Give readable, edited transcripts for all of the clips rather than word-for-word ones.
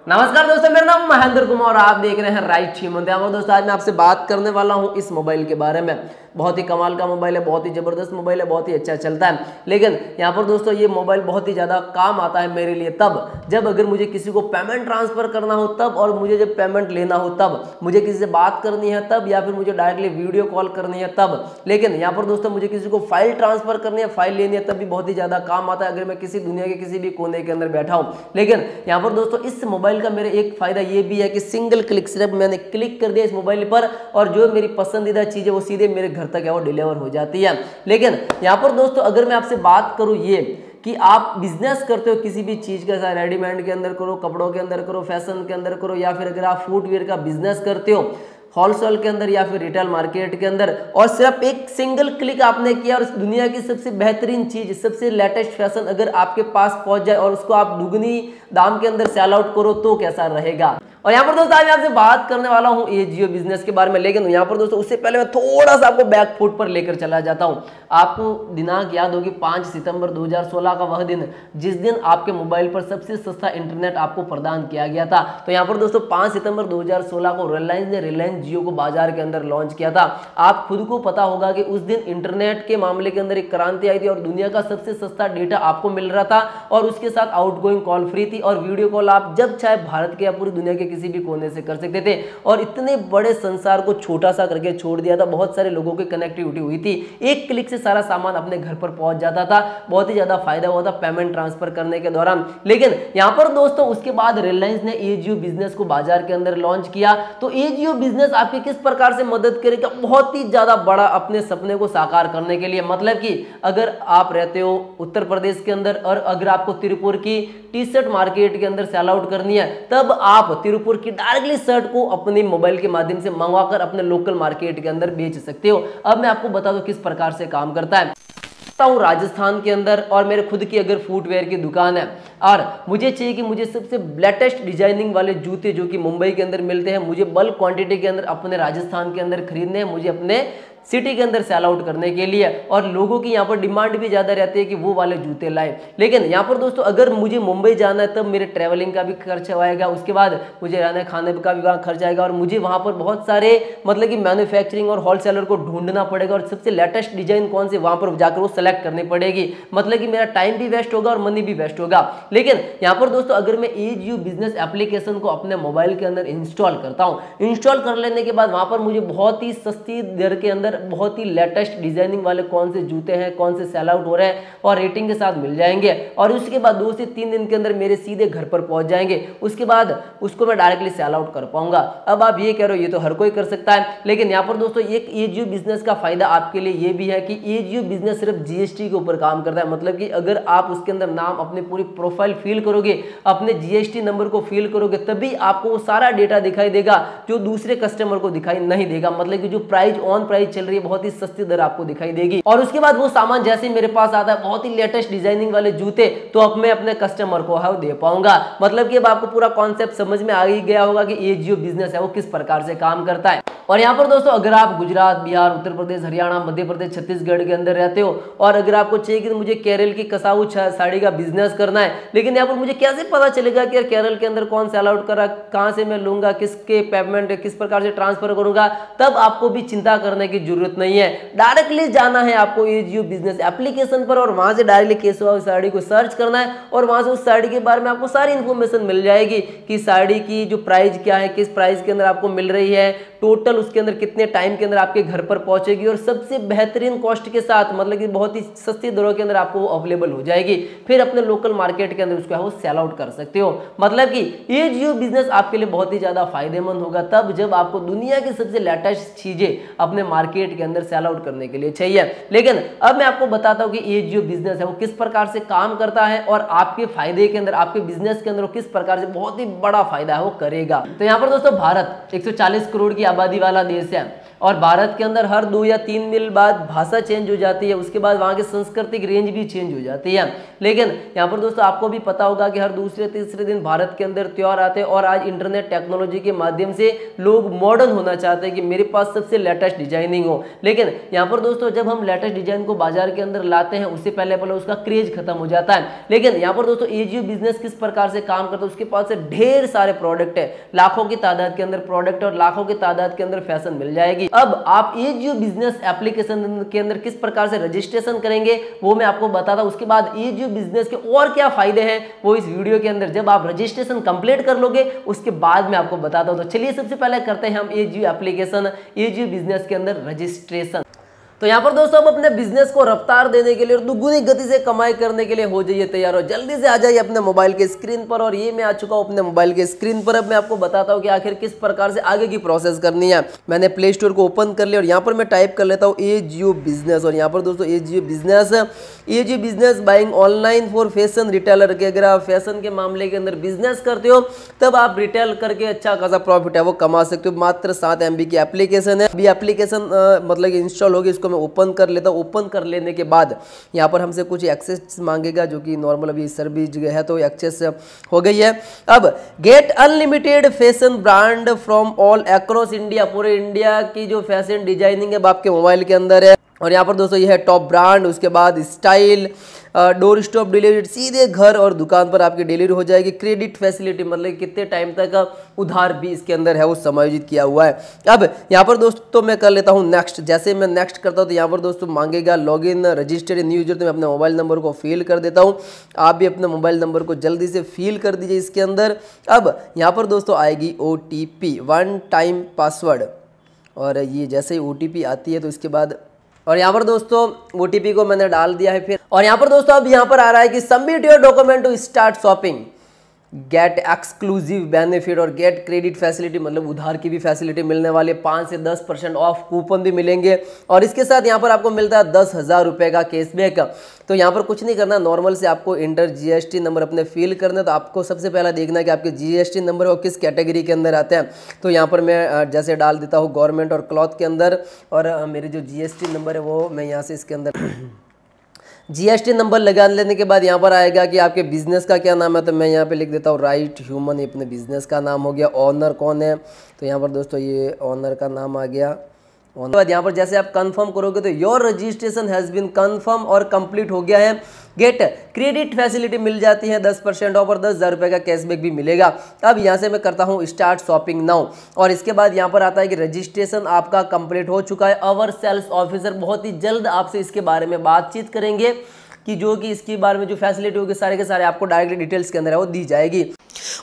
नमस्कार दोस्तों, मेरा नाम महेंद्र कुमार और आप देख रहे हैं राइट हीमंत। दोस्तों आज मैं आपसे बात करने वाला हूं इस मोबाइल के बारे में। बहुत ही कमाल का मोबाइल है, बहुत ही ज़बरदस्त मोबाइल है, बहुत ही अच्छा चलता है। लेकिन यहाँ पर दोस्तों ये मोबाइल बहुत ही ज़्यादा काम आता है मेरे लिए तब जब अगर मुझे किसी को पेमेंट ट्रांसफ़र करना हो तब, और मुझे जब पेमेंट लेना हो तब, मुझे किसी से बात करनी है तब, या फिर मुझे डायरेक्टली वीडियो कॉल करनी है तब। लेकिन यहाँ पर दोस्तों मुझे किसी को फाइल ट्रांसफ़र करनी है, फाइल लेनी है तब भी बहुत ही ज़्यादा काम आता है अगर मैं किसी दुनिया के किसी भी कोने के अंदर बैठा हूँ। लेकिन यहाँ पर दोस्तों इस मोबाइल का मेरे एक फ़ायदा ये भी है कि सिंगल क्लिक, सिर्फ मैंने क्लिक कर दिया इस मोबाइल पर और जो मेरी पसंदीदा चीज़ है वो सीधे मेरे घर तक है वो डिलीवर हो जाती है। लेकिन यहाँ पर दोस्तों अगर मैं आपसे बात करूँ ये कि आप बिजनेस करते हो किसी भी चीज़ का, रेडीमेड के अंदर करो, कपड़ों के अंदर करो, फैशन के अंदर करो, या फिर अगर आप फुटवेयर का बिजनेस करते हो होलसेल के अंदर या फिर रिटेल मार्केट के अंदर, और सिर्फ एक सिंगल क्लिक आपने किया और इस दुनिया की सबसे बेहतरीन चीज, सबसे लेटेस्ट फैशन अगर आपके पास पहुंच जाए और उसको आप दुगनी दाम के अंदर सेल आउट करो तो कैसा रहेगा। और यहाँ पर दोस्तों आज मैं आपसे बात करने वाला हूँ एजियो बिजनेस के बारे में। लेकिन यहाँ पर दोस्तों उससे पहले मैं थोड़ा सा आपको बैक फुट पर लेकर चला जाता हूँ। आपको दिनांक याद होगी 5 सितंबर 2016 का वह दिन जिस दिन आपके मोबाइल पर सबसे सस्ता इंटरनेट आपको प्रदान किया गया था। तो यहाँ पर दोस्तों 5 सितंबर 2016 को रिलायंस ने रिलायंस जियो को बाजार के अंदर लॉन्च किया था। आप खुद को पता होगा कि उस दिन इंटरनेट के मामले के अंदर एक क्रांति आई थी और दुनिया का सबसे सस्ता डेटा आपको मिल रहा था और उसके साथ आउटगोइंग कॉल फ्री थी और वीडियो कॉल आप जब चाहे भारत के या पूरी दुनिया के किसी भी कोने से कर सकते थे। और इतने बड़े संसार को छोटा सा करके छोड़ दिया था, बहुत सारे लोगों की कनेक्टिविटी हुई थी, एक क्लिक से सारा सामान अपने घर पर पहुंच जाता था। बहुत ही ज्यादा फायदा हुआ था पेमेंट ट्रांसफर करने के दौरान। लेकिन यहां पर दोस्तों उसके बाद रिलायंस ने एजियो बिजनेस को बाजार के अंदर लॉन्च किया। तो एजियो बिजनेस आपकी किस प्रकार से मदद करेगा, बहुत ही ज्यादा बड़ा अपने सपने को साकार करने के लिए। मतलब कि अगर आप रहते हो उत्तर प्रदेश के अंदर और अगर आपको तिरुपुर की टी शर्ट मार्केट के अंदर सेल आउट करनी है तब आप तिरुपुर की डायरेक्टली शर्ट को अपने मोबाइल के माध्यम से मंगवाकर अपने लोकल मार्केट के अंदर बेच सकते हो। अब मैं आपको बता दूं किस प्रकार से काम करता है। हूँ राजस्थान के अंदर और मेरे खुद की अगर फुटवेयर की दुकान है और मुझे चाहिए कि मुझे सबसे लेटेस्ट डिजाइनिंग वाले जूते जो कि मुंबई के अंदर मिलते हैं मुझे बल्क क्वांटिटी के अंदर अपने राजस्थान के अंदर खरीदने हैं, मुझे अपने सिटी के अंदर सेल आउट करने के लिए, और लोगों की यहाँ पर डिमांड भी ज़्यादा रहती है कि वो वाले जूते लाए। लेकिन यहाँ पर दोस्तों अगर मुझे मुंबई जाना है तब मेरे ट्रैवलिंग का भी खर्च आएगा, उसके बाद मुझे रहने खाने का भी वहाँ खर्च आएगा और मुझे वहाँ पर बहुत सारे मतलब कि मैन्युफैक्चरिंग और होलसेलर को ढूंढना पड़ेगा और सबसे लेटेस्ट डिजाइन कौन से वहाँ पर जाकर वो सेलेक्ट करनी पड़ेगी। मतलब कि मेरा टाइम भी वेस्ट होगा और मनी भी वेस्ट होगा। लेकिन यहाँ पर दोस्तों अगर मैं एजियो बिजनेस एप्लीकेशन को अपने मोबाइल के अंदर इंस्टॉल करता हूँ, इंस्टॉल कर लेने के बाद वहाँ पर मुझे बहुत ही सस्ती दर के अंदर बहुत ही लेटेस्ट डिजाइनिंग वाले कौन से जूते हैं, कौन से सेल आउट हो रहे हैं और रेटिंग के साथ मिल जाएंगे और उसके बाद 2 से 3 दिन के अंदर मेरे सीधे घर पर पहुंच जाएंगे। उसके बाद उसको मैं डायरेक्टली सेल आउट कर पाऊंगा। अब आप ये कह रहे हो ये तो हर कोई कर सकता है, लेकिन यहाँ पर दोस्तों एक एजियो बिजनेस का फायदा आपके लिए ये भी है कि एजियो बिजनेस सिर्फ जीएसटी के ऊपर काम करता है। मतलब कि अगर आप उसके अंदर नाम, अपनी पूरी प्रोफाइल फिल करोगे, अपने जीएसटी नंबर को फिल करोगे, तभी आपको वो सारा डेटा दिखाई देगा जो दूसरे कस्टमर को दिखाई नहीं देगा। मतलब कि जो प्राइस ऑन प्राइस चल रही है बहुत ही सस्ती दर आपको दिखाई देगी। और उसके बाद वो सामान जैसे मेरे पास आता है बहुत ही लेटेस्ट डिजाइनिंग वाले जूते, तो अब मैं अपने कस्टमर को है दे पाऊंगा। मतलब कि अब आपको पूरा कॉन्सेप्ट समझ में आ ही गया होगा कि एजियो बिजनेस है वो किस प्रकार से काम करता है। और यहाँ पर दोस्तों अगर आप गुजरात, बिहार, उत्तर प्रदेश, हरियाणा, मध्य प्रदेश, छत्तीसगढ़ के अंदर रहते हो और अगर आपको चाहिए कि मुझे केरल की कसाऊ साड़ी का बिजनेस करना है, लेकिन यहाँ पर मुझे कैसे पता चलेगा कि यार केरल के अंदर कौन सेल आउट कर रहा है, कहाँ से मैं लूंगा, किसके पेमेंट किस प्रकार से ट्रांसफर करूंगा, तब आपको भी चिंता करने की जरूरत नहीं है। डायरेक्टली जाना है आपको एजियो बिजनेस एप्लीकेशन पर और वहां से डायरेक्टली केशवा साड़ी को सर्च करना है और वहां से उस साड़ी के बारे में आपको सारी इंफॉर्मेशन मिल जाएगी कि साड़ी की जो प्राइस क्या है, किस प्राइस के अंदर आपको मिल रही है, टोटल उसके अंदर कितने टाइम के अंदर आपके घर पर पहुंचेगी और सबसे बेहतरीन कॉस्ट के साथ, मतलब कि बहुत ही सस्ती दरों के अंदर आपको अवेलेबल हो जाएगी। फिर अपने लोकल मार्केट के अंदर उसको है वो सेल आउट कर सकते हो। मतलब कि एजियो बिजनेस आपके लिए बहुत ही ज्यादा फायदेमंद होगा तब जब आपको दुनिया की सबसे लेटेस्ट चीजें अपने मार्केट के अंदर सेल आउट करने के लिए चाहिए। लेकिन अब मैं आपको बताता हूं कि एजियो बिजनेस है वो किस प्रकार से काम करता है और आपके फायदे के अंदर, आपके बिजनेस के अंदर वो किस प्रकार से बहुत ही बड़ा फायदा है वो करेगा। तो यहाँ पर दोस्तों भारत 140 करोड़ की आबादी वाला देश है और भारत के अंदर हर 2 या 3 मील बाद भाषा चेंज हो जाती है, उसके बाद वहाँ की सांस्कृतिक रेंज भी चेंज हो जाती है। लेकिन यहाँ पर दोस्तों आपको भी पता होगा कि हर दूसरे तीसरे दिन भारत के अंदर त्यौहार आते हैं और आज इंटरनेट टेक्नोलॉजी के माध्यम से लोग मॉडर्न होना चाहते हैं कि मेरे पास सबसे लेटेस्ट डिजाइनिंग हो। लेकिन यहाँ पर दोस्तों जब हम लेटेस्ट डिजाइन को बाजार के अंदर लाते हैं उससे पहले उसका क्रेज खत्म हो जाता है। लेकिन यहाँ पर दोस्तों एजीओ बिजनेस किस प्रकार से काम करता है, उसके पास से ढेर सारे प्रोडक्ट है, लाखों की तादाद के अंदर प्रोडक्ट और लाखों की तादाद के अंदर फैशन मिल जाएगी। अब आप एजीओ बिजनेस एप्लीकेशन के अंदर किस प्रकार से रजिस्ट्रेशन करेंगे वो मैं आपको बताता हूं। उसके बाद एजीओ बिजनेस के और क्या फायदे हैं वो इस वीडियो के अंदर जब आप रजिस्ट्रेशन कंप्लीट कर लोगे उसके बाद मैं आपको बताता हूं। तो चलिए सबसे पहले करते हैं हम एजीओ एप्लीकेशन एजीओ बिजनेस के अंदर रजिस्ट्रेशन। तो यहाँ पर दोस्तों हम अपने बिजनेस को रफ्तार देने के लिए और दुगुनी गति से कमाई करने के लिए हो जाइए तैयार, हो जल्दी से आ जाइए अपने मोबाइल के स्क्रीन पर। और ये मैं आ चुका हूँ अपने मोबाइल के स्क्रीन पर। अब मैं आपको बताता हूँ कि आखिर किस प्रकार से आगे की प्रोसेस करनी है। मैंने प्ले स्टोर को ओपन कर लिया और यहाँ पर मैं टाइप कर लेता हूँ एजीओ बिजनेस। और यहाँ पर दोस्तों AgO business buying online for fashion retailer के, अगर आप फैशन के मामले के अंदर बिजनेस करते हो तब आप रिटेल करके अच्छा खासा प्रॉफिट है वो कमा सकते हो। मात्र 7 MB की एप्लीकेशन है। अभी एप्लीकेशन मतलब इंस्टॉल होगी, इसको मैं ओपन कर लेता हूँ। ओपन कर लेने के बाद यहाँ पर हमसे कुछ एक्सेस मांगेगा जो कि नॉर्मल अभी सर्विस जगह है तो एक्सेस हो गई है। अब get unlimited fashion brand from all across India, पूरे इंडिया की जो फैशन डिजाइनिंग है आपके मोबाइल के अंदर है। और यहाँ पर दोस्तों ये है टॉप ब्रांड, उसके बाद स्टाइल, डोर स्टॉप डिलीवरी, सीधे घर और दुकान पर आपकी डिलीवरी हो जाएगी। क्रेडिट फैसिलिटी मतलब कितने टाइम तक उधार भी इसके अंदर है वो समायोजित किया हुआ है। अब यहाँ पर दोस्तों मैं कर लेता हूँ नेक्स्ट। जैसे मैं नेक्स्ट करता हूँ तो यहाँ पर दोस्तों मांगेगा लॉगिन रजिस्टर्ड न्यू यूजर, तो मैं अपने मोबाइल नंबर को फिल कर देता हूँ। आप भी अपने मोबाइल नंबर को जल्दी से फिल कर दीजिए इसके अंदर। अब यहाँ पर दोस्तों आएगी OTP, 1 टाइम पासवर्ड, और ये जैसे ही OTP आती है तो इसके बाद और यहाँ पर दोस्तों OTP को मैंने डाल दिया है फिर। और यहाँ पर दोस्तों अब यहाँ पर आ रहा है कि submit your document to start shopping, get exclusive benefit और गेट क्रेडिट फैसिलिटी, मतलब उधार की भी फैसिलिटी मिलने वाली है। 5 से 10% ऑफ कूपन भी मिलेंगे और इसके साथ यहाँ पर आपको मिलता है 10,000 रुपये का कैशबैक। तो यहाँ पर कुछ नहीं करना, नॉर्मल से आपको इंटर GST नंबर अपने फिल करना। तो आपको सबसे पहला देखना है कि आपके GST नंबर वो किस कैटेगरी के अंदर आते हैं। तो यहाँ पर मैं जैसे डाल देता हूँ गवर्नमेंट और क्लॉथ के अंदर, और मेरे जो GST नंबर है वो मैं यहाँ से इसके अंदर GST नंबर लगा लेने के बाद यहाँ पर आएगा कि आपके बिजनेस का क्या नाम है। तो मैं यहाँ पे लिख देता हूँ राइट ह्यूमन, ये अपने बिजनेस का नाम हो गया। ऑनर कौन है, तो यहाँ पर दोस्तों ये ऑनर का नाम आ गया। उसके बाद यहाँ पर जैसे आप कंफर्म करोगे तो your registration has been confirm और कंप्लीट हो गया है। गेट क्रेडिट फैसिलिटी मिल जाती है 10% ऑफ और 10,000 रुपये का कैशबैक भी मिलेगा। अब यहाँ से मैं करता हूँ स्टार्ट शॉपिंग नाउ, और इसके बाद यहाँ पर आता है कि रजिस्ट्रेशन आपका कंप्लीट हो चुका है। अवर सेल्स ऑफिसर बहुत ही जल्द आपसे इसके बारे में बातचीत करेंगे कि जो कि इसके बारे में जो फैसिलिटी होगी सारे के सारे आपको डायरेक्टली डिटेल्स के अंदर है वो दी जाएगी।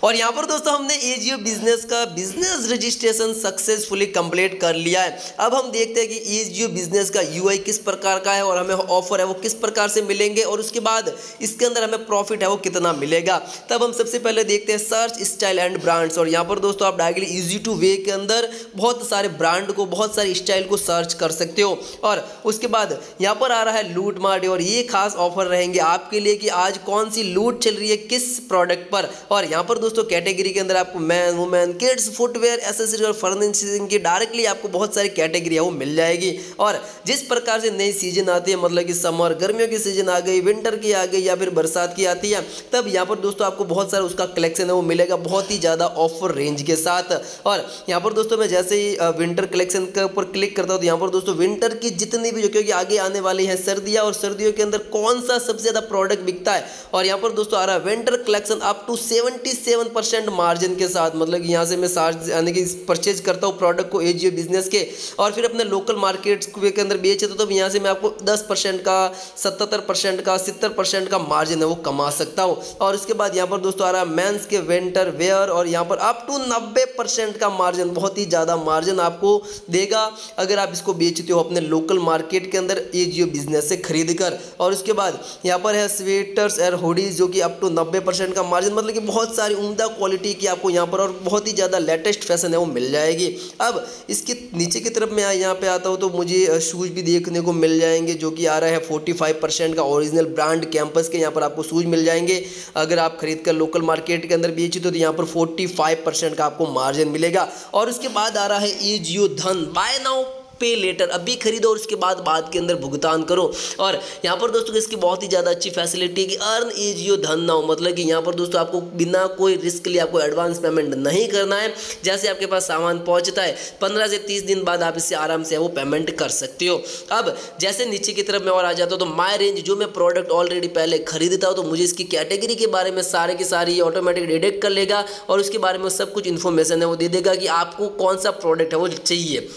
और यहाँ पर दोस्तों हमने एजीओ बिजनेस का बिजनेस रजिस्ट्रेशन सक्सेसफुली कंप्लीट कर लिया है। अब हम देखते हैं कि एजीओ बिजनेस का यूआई किस प्रकार का है और हमें ऑफर है वो किस प्रकार से मिलेंगे, और उसके बाद इसके अंदर हमें प्रॉफिट है वो कितना मिलेगा। तब हम सबसे पहले देखते हैं सर्च स्टाइल एंड ब्रांड्स। और यहाँ पर दोस्तों आप डायरेक्टली ईजी टू वे के अंदर बहुत सारे ब्रांड को, बहुत सारे स्टाइल को सर्च कर सकते हो। और उसके बाद यहाँ पर आ रहा है लूट मार्ट, और ये खास ऑफर रहेंगे आपके लिए कि आज कौन सी लूट चल रही है किस प्रोडक्ट पर। और यहाँ पर दोस्तों कैटेगरी के अंदर आपको man, women, kids, footwear, accessory और फर्निशिंग की डायरेक्टली आपको बहुत सारी कैटेगरी है वो मिल जाएगी। और जिस प्रकार से नई सीजन आती है, मतलब कि समर गर्मियों की सीजन आ गई, विंटर की आ गई या फिर बरसात की आती है, तब यहाँ पर दोस्तों आपको बहुत सारा उसका कलेक्शन है वो मिलेगा बहुत ही ज़्यादा ऑफर रेंज के साथ। और यहाँ पर दोस्तों मैं जैसे ही विंटर कलेक्शन के ऊपर क्लिक करता हूँ तो यहाँ पर दोस्तों विंटर की जितनी भी, जो क्योंकि आगे आने वाली है सर्दियाँ, और सर्दियों के अंदर कौन सा सबसे ज़्यादा प्रोडक्ट बिकता है। और यहाँ पर दोस्तों आ रहा है winter collection up to 77% margin के साथ, मतलब कि यहाँ से मैं यानी कि परचेज करता हूँ प्रोडक्ट को एजीओ बिजनेस के, और फिर अपने लोकल मार्केट्स के अंदर बेचे तो यहाँ से मैं आपको 10% का, 77% का, 70% का मार्जिन है वो कमा सकता हूँ। और उसके बाद यहाँ पर दोस्तों आ रहा है मेंस के विंटर वेयर, और यहाँ पर अप टू 90% का मार्जिन, बहुत ही ज़्यादा मार्जिन आपको देगा अगर आप इसको बेचते हो अपने लोकल मार्केट के अंदर एजीओ बिजनेस से खरीद कर। और उसके बाद यहाँ पर है स्वेटर्स और हुडीज, जो कि अप टू 90% का मार्जिन, मतलब कि बहुत सारी उम्दा क्वालिटी की आपको यहाँ पर और बहुत ही ज़्यादा लेटेस्ट फैशन है वो मिल जाएगी। अब इसके नीचे की तरफ मैं यहाँ पे आता हूँ तो मुझे शूज़ भी देखने को मिल जाएंगे, जो कि आ रहा है 45% का ओरिजिनल ब्रांड कैंपस के यहाँ पर आपको शूज़ मिल जाएंगे। अगर आप खरीद कर लोकल मार्केट के अंदर बेचे तो यहाँ पर 45% का आपको मार्जिन मिलेगा। और उसके बाद आ रहा है एजीओ धन, बाय नाउ पे लेटर, अभी खरीदो और उसके बाद के अंदर भुगतान करो। और यहाँ पर दोस्तों इसकी बहुत ही ज़्यादा अच्छी फैसिलिटी है कि अर्न एज यू धन नाउ, मतलब कि यहाँ पर दोस्तों आपको बिना कोई रिस्क लिए आपको एडवांस पेमेंट नहीं करना है। जैसे आपके पास सामान पहुँचता है 15 से 30 दिन बाद आप इससे आराम से वो पेमेंट कर सकते हो। अब जैसे नीचे की तरफ मैं और आ जाता हूँ तो माई रेंज, जो मैं प्रोडक्ट ऑलरेडी पहले खरीदता हूँ तो मुझे इसकी कैटेगरी के बारे में सारे की सारी ऑटोमेटिक डिटेक्ट कर लेगा और उसके बारे में सब कुछ इन्फॉर्मेशन है वो दे देगा कि आपको कौन सा प्रोडक्ट है वो चाहिए।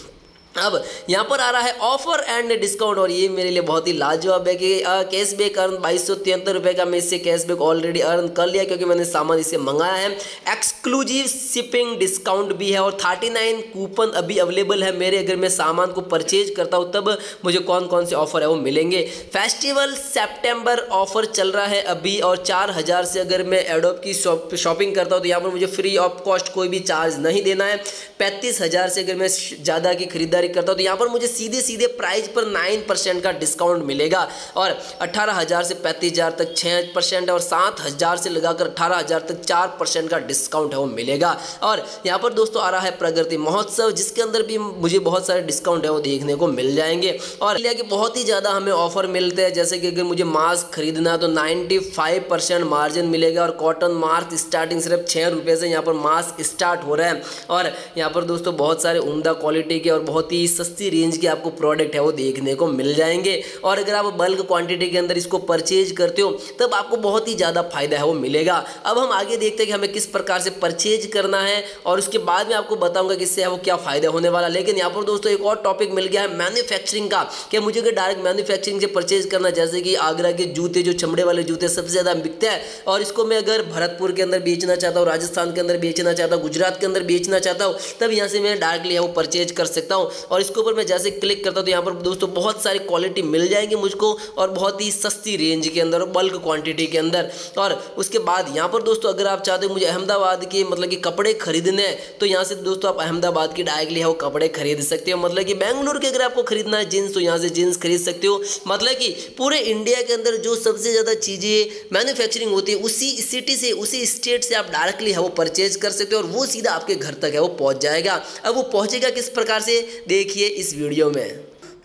अब यहाँ पर आ रहा है ऑफर एंड डिस्काउंट, और ये मेरे लिए बहुत ही लाजवाब है कि कैशबैक अर्न 2273 रुपये का मैं इससे कैशबैक ऑलरेडी अर्न कर लिया क्योंकि मैंने सामान इससे मंगाया है। एक्सक्लूसिव शिपिंग डिस्काउंट भी है और 39 कूपन अभी अवेलेबल है मेरे, अगर मैं सामान को परचेज करता हूँ तब मुझे कौन कौन से ऑफर है वो मिलेंगे। फेस्टिवल सेप्टेम्बर ऑफर चल रहा है अभी, और 4000 से अगर मैं एडोब की शॉपिंग करता हूँ तो यहाँ पर मुझे फ्री ऑफ कॉस्ट कोई भी चार्ज नहीं देना है। 35000 से अगर मैं ज़्यादा की खरीदारी करता हूं तो यहां पर मुझे सीधे सीधे प्राइस पर 9% का डिस्काउंट मिलेगा, और 18000 से 35000 तक 6% और 7000 से लगाकर 18000 तक 4% का डिस्काउंट है वो मिलेगा। और यहां पर दोस्तों आ रहा है प्रगति महोत्सव, जिसके अंदर भी मुझे बहुत सारे डिस्काउंट है वो देखने को मिल जाएंगे। और कि बहुत ही ज़्यादा हमें ऑफर मिलते हैं, जैसे कि अगर मुझे मास्क खरीदना है तो 95% मार्जिन मिलेगा, और कॉटन मास्क स्टार्टिंग सिर्फ 6 रुपये से यहाँ पर मास्क स्टार्ट हो रहा है। और यहाँ पर दोस्तों बहुत सारे उम्दा क्वालिटी के और बहुत ही सस्ती रेंज के आपको प्रोडक्ट है वो देखने को मिल जाएंगे। और अगर आप बल्क क्वांटिटी के अंदर इसको परचेज करते हो तब आपको बहुत ही ज़्यादा फायदा है वो मिलेगा। अब हम आगे देखते हैं कि हमें किस प्रकार से परचेज करना है और उसके बाद में आपको बताऊंगा कि इससे है वो क्या फ़ायदा होने वाला। लेकिन यहाँ पर दोस्तों एक और टॉपिक मिल गया है मैन्युफैक्चरिंग का, कि मुझे अगर डायरेक्ट मैन्युफैक्चरिंग से परचेज करना, जैसे कि आगरा के जूते जो चमड़े वाले जूते सबसे ज़्यादा बिकते हैं, और इसको मैं अगर भरतपुर के अंदर बेचना चाहता हूँ, राजस्थान के अंदर बेचना चाहता हूँ, गुजरात के अंदर बेचना चाहता हूँ, तब यहाँ से मैं डायरेक्टली वो परचेज कर सकता हूँ। और इसके ऊपर मैं जैसे क्लिक करता हूँ तो यहाँ पर दोस्तों बहुत सारी क्वालिटी मिल जाएंगी मुझको, और बहुत ही सस्ती रेंज के अंदर और बल्क क्वांटिटी के अंदर। और उसके बाद यहाँ पर दोस्तों अगर आप चाहते हो मुझे अहमदाबाद के मतलब कि कपड़े खरीदने हैं तो यहाँ से दोस्तों आप अहमदाबाद की डायरेक्टली है वो कपड़े खरीद सकते हो। मतलब कि बेंगलुरु के अगर आपको खरीदना है जीन्स तो यहाँ से जीन्स खरीद सकते हो। मतलब कि पूरे इंडिया के अंदर जो सबसे ज़्यादा चीज़ें मैन्युफैक्चरिंग होती है उसी सिटी से, उसी स्टेट से आप डायरेक्टली है वो परचेज कर सकते हो, और वो सीधा आपके घर तक है वो पहुँच जाएगा। अब वो पहुँचेगा किस प्रकार से, देखिए इस वीडियो में।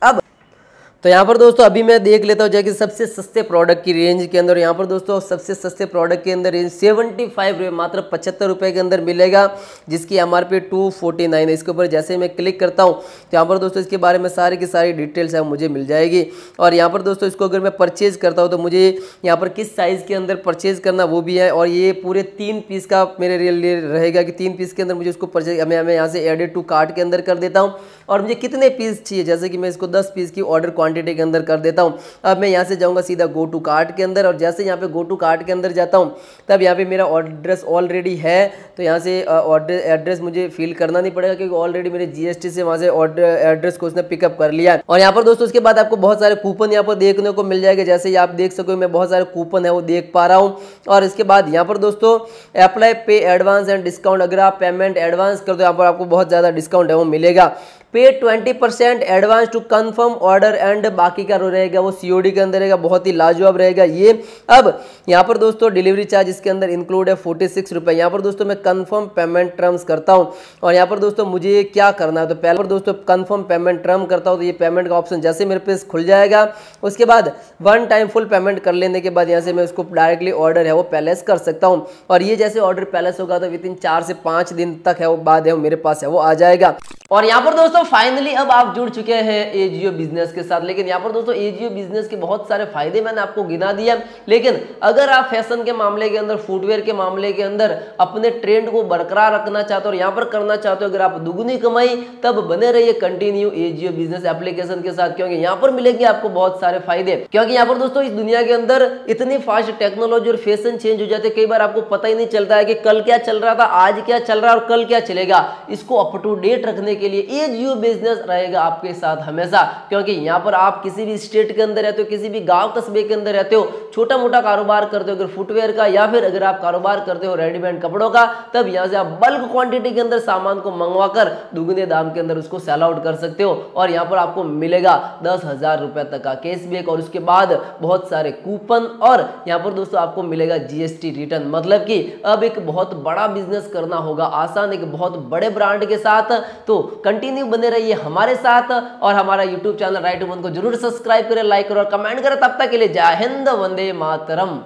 अब तो यहाँ पर दोस्तों अभी मैं देख लेता हूँ जैसे सबसे सस्ते प्रोडक्ट की रेंज के अंदर, यहाँ पर दोस्तों सबसे सस्ते प्रोडक्ट के अंदर रेंज 75 रुपये, मात्र 75 रुपये के अंदर मिलेगा, जिसकी MRP 249 है। इसके ऊपर जैसे मैं क्लिक करता हूँ तो यहाँ पर दोस्तों इसके बारे में सारी की सारी डिटेल्स है मुझे मिल जाएगी। और यहाँ पर दोस्तों इसको अगर मैं परचेज़ करता हूँ तो मुझे यहाँ पर किस साइज़ के अंदर परचेज़ करना वो भी है, और ये पूरे 3 पीस का मेरे लिए रहेगा कि 3 पीस के अंदर मुझे उसको परचेज मैं यहाँ से एडेड टू कार्ट के अंदर कर देता हूँ, और मुझे कितने पीस चाहिए, जैसे कि मैं इसको 10 पीस की ऑर्डर क्वांटिटी के अंदर कर देता हूं। अब मैं यहां से जाऊंगा सीधा गो टू कार्ट के अंदर, और जैसे यहां पे गो टू कार्ट के अंदर जाता हूं तब यहां पे मेरा एड्रेस ऑलरेडी है, तो यहां से ऑर्डर एड्रेस मुझे फिल करना नहीं पड़ेगा क्योंकि ऑलरेडी मेरे जीएसटी से वहां से ऑर्डर एड्रेस को उसने पिकअप कर लिया है। और यहाँ पर दोस्तों उसके बाद आपको बहुत सारे कूपन यहाँ पर देखने को मिल जाएगा, जैसे आप देख सको मैं बहुत सारे कूपन है वो देख पा रहा हूँ। और इसके बाद यहाँ पर दोस्तों अप्लाई पे एडवांस एंड डिस्काउंट, अगर आप पेमेंट एडवांस कर दो यहाँ पर आपको बहुत ज़्यादा डिस्काउंट है वो मिलेगा। Pay 20% advance to confirm order, and बाकी का रहेगा वो सीओडी के अंदर रहेगा, बहुत ही लाजवाब रहेगा ये। अब यहाँ पर दोस्तों डिलीवरी चार्ज इसके अंदर इंक्लूड है 46 रुपये। यहाँ पर दोस्तों मैं कंफर्म पेमेंट टर्म्स करता हूँ, और यहाँ पर दोस्तों मुझे क्या करना है, तो पहले पर दोस्तों कंफर्म पेमेंट टर्म करता हूँ तो ये पेमेंट का ऑप्शन जैसे मेरे पास खुल जाएगा, उसके बाद 1 टाइम फुल पेमेंट कर लेने के बाद यहाँ से मैं उसको डायरेक्टली ऑर्डर है वो पैलेस कर सकता हूँ। और ये जैसे ऑर्डर पैलेस होगा तो विद इन 4 से 5 दिन तक है वो बाद है वो मेरे पास है वो आ जाएगा। और यहाँ पर दोस्तों फाइनली अब आप जुड़ चुके हैं एजियो बिजनेस के साथ। लेकिन यहाँ पर दोस्तों एजियो बिजनेस के बहुत सारे फायदे मैंने आपको गिना दिया, लेकिन अगर आप फैशन के मामले के अंदर, फुटवेयर के मामले के अंदर अपने ट्रेंड को बरकरार रखना चाहते हो और यहाँ पर करना चाहते हो अगर आप दुगनी कमाई, तब बने रहिए कंटिन्यू एजियो बिजनेस एप्लीकेशन के साथ, क्योंकि यहाँ पर मिलेंगे आपको बहुत सारे फायदे। क्योंकि यहाँ पर दोस्तों इस दुनिया के अंदर इतनी फास्ट टेक्नोलॉजी और फैशन चेंज हो जाते हैं, कई बार आपको पता ही नहीं चलता है कि कल क्या चल रहा था, आज क्या चल रहा है और कल क्या चलेगा। इसको अप टू डेट रखने के लिए एजियो बिजनेस रहेगा आपके साथ हमेशा, क्योंकि यहाँ पर आप किसी भी स्टेट के अंदर रहते हो, किसी भी गांव कस्बे के अंदर रहते हो, छोटा मोटा कारोबार करते हो अगर फुटवेयर का, या फिर अगर आप कारोबार करते हो रेडीमेड कपड़ों का, तब यहाँ से आप बल्क क्वांटिटी के अंदर सामान को मंगवाकर दुगने दाम के अंदर उसको सेल आउट कर सकते हो। और यहाँ पर आपको मिलेगा 10,000 रुपए तक का कैशबैक, और उसके बाद बहुत सारे कूपन, और यहाँ पर दोस्तों आपको मिलेगा जीएसटी रिटर्न। मतलब कि अब एक बहुत बड़ा बिजनेस करना होगा आसान, एक बहुत बड़े ब्रांड के साथ, तो कंटिन्यू बने रहिए हमारे साथ और हमारा यूट्यूब चैनल राइट ह्यूमन को जरूर सब्सक्राइब करें, लाइक करें और कमेंट करें। तब तक के लिए जय हिंद, वंदे मातरम।